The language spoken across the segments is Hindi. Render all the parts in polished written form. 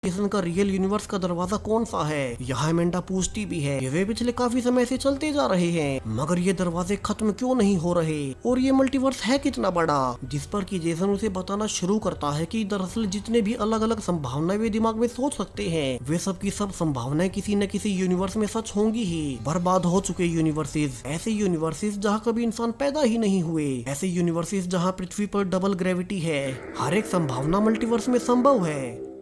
जेसन का रियल यूनिवर्स का दरवाजा कौन सा है। यहाँ अमेंडा पूछती भी है कि वे पिछले काफी समय से चलते जा रहे हैं मगर ये दरवाजे खत्म क्यों नहीं हो रहे और ये मल्टीवर्स है कितना बड़ा। जिस पर कि जेसन उसे बताना शुरू करता है कि दरअसल जितने भी अलग अलग संभावनाएं वे दिमाग में सोच सकते हैं वे सब की सब संभावनाएं किसी न किसी यूनिवर्स में सच होंगी ही। बर्बाद हो चुके यूनिवर्सेस, ऐसे यूनिवर्सेस जहाँ कभी इंसान पैदा ही नहीं हुए, ऐसे यूनिवर्सेस जहाँ पृथ्वी पर डबल ग्रेविटी है। हर एक संभावना मल्टीवर्स में संभव है।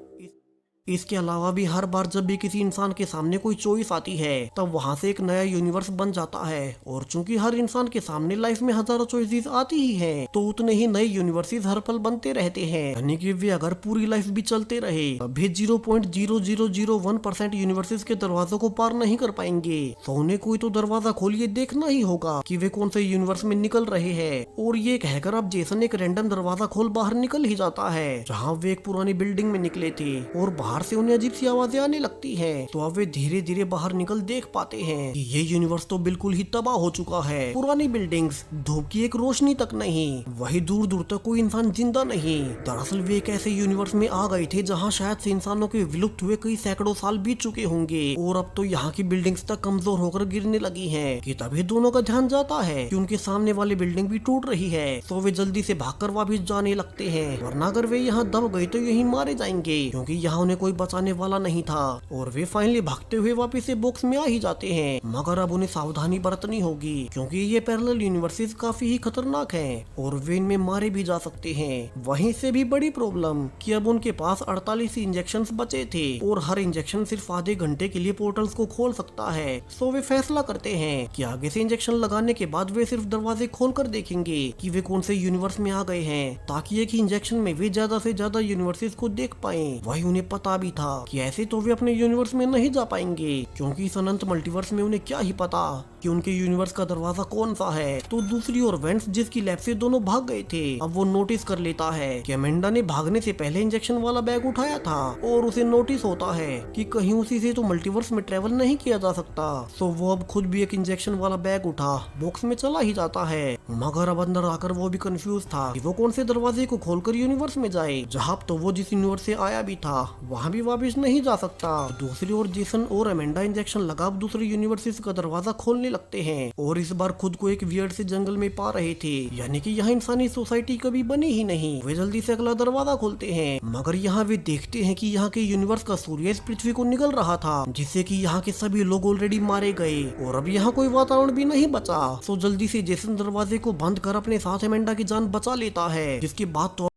इसके अलावा भी हर बार जब भी किसी इंसान के सामने कोई चॉइस आती है तब वहां से एक नया यूनिवर्स बन जाता है। और चूंकि हर इंसान के सामने लाइफ में हजारों चॉइसेस आती ही हैं, तो उतने ही नए यूनिवर्सेस हर पल बनते रहते हैं। यानी कि वे अगर पूरी लाइफ भी चलते रहे तब भी 0.0001% यूनिवर्सेस के दरवाजों को पार नहीं कर पाएंगे। तो उन्हें कोई तो दरवाजा खोलिए देखना ही होगा कि वे कौन से यूनिवर्स में निकल रहे हैं। और ये कहकर अब जेसन एक रैंडम दरवाजा खोल बाहर निकल ही जाता है जहाँ वे एक पुरानी बिल्डिंग में निकले थे और बाहर से उन्हें अजीब सी आवाजें आने लगती हैं। तो अब वे धीरे धीरे बाहर निकल देख पाते हैं कि ये यूनिवर्स तो बिल्कुल ही तबाह हो चुका है। पुरानी बिल्डिंग्स, धूप की एक रोशनी तक नहीं, वही दूर दूर तक कोई इंसान जिंदा नहीं। दरअसल वे एक ऐसे यूनिवर्स में आ गए थे जहाँ शायद से इंसानों के विलुप्त हुए कई सैकड़ों साल बीत चुके होंगे और अब तो यहाँ की बिल्डिंग्स तक कमजोर होकर गिरने लगी हैं। कि तभी दोनों का ध्यान जाता है कि उनके सामने वाली बिल्डिंग भी टूट रही है। तो वे जल्दी से भागकर वापस जाने लगते हैं, वरना अगर वे यहाँ दब गए तो यही मारे जाएंगे क्योंकि यहाँ उन्हें कोई बचाने वाला नहीं था। और वे फाइनली भागते हुए वापस से बॉक्स में आ ही जाते हैं मगर अब उन्हें सावधानी बरतनी होगी क्योंकि ये पैरेलल यूनिवर्सेस काफी ही खतरनाक हैं और वे इनमें मारे भी जा सकते हैं। वहीं से भी बड़ी प्रॉब्लम कि अब उनके पास 48 इंजेक्शंस बचे थे और हर इंजेक्शन सिर्फ आधे घंटे के लिए पोर्टल्स को खोल सकता है। सो वे फैसला करते हैं कि आगे से इंजेक्शन लगाने के बाद वे सिर्फ दरवाजे खोल कर देखेंगे कि वे कौन से यूनिवर्स में आ गए हैं ताकि एक ही इंजेक्शन में वे ज्यादा से ज्यादा यूनिवर्सेस को देख पाए। वही उन्हें पता भी था कि ऐसे तो वे अपने यूनिवर्स में नहीं जा पाएंगे क्योंकि इस अनंत मल्टीवर्स में उन्हें क्या ही पता कि उनके यूनिवर्स का दरवाजा कौन सा है। तो दूसरी ओर वेंस जिसकी लैब से दोनों भाग गए थे अब वो नोटिस कर लेता है कि अमेंडा ने भागने से पहले इंजेक्शन वाला बैग उठाया था और उसे नोटिस होता है कि कहीं उसी से तो मल्टीवर्स में ट्रेवल नहीं किया जा सकता। तो वो अब खुद भी एक इंजेक्शन वाला बैग उठा बॉक्स में चला ही जाता है मगर अब अंदर आकर वो भी कंफ्यूज था कि वो कौन से दरवाजे को खोलकर यूनिवर्स में जाए जहाँ तो वो जिस यूनिवर्स से आया भी था वहाँ भी वापस नहीं जा सकता। दूसरी ओर जेसन और अमेंडा इंजेक्शन लगा दूसरे यूनिवर्सेस का दरवाजा खोलने लगते हैं और इस बार खुद को एक वियर्ड से जंगल में पा रहे थे, यानी कि यहाँ इंसानी सोसाइटी कभी बनी ही नहीं। वे जल्दी से अगला दरवाजा खोलते हैं मगर यहाँ वे देखते हैं कि यहाँ के यूनिवर्स का सूर्य इस पृथ्वी को निकल रहा था जिससे कि यहाँ के सभी लोग ऑलरेडी मारे गए और अब यहाँ कोई वातावरण भी नहीं बचा। सो जल्दी से जेसन दरवाजे को बंद कर अपने साथ अमेंडा की जान बचा लेता है जिसकी बात तो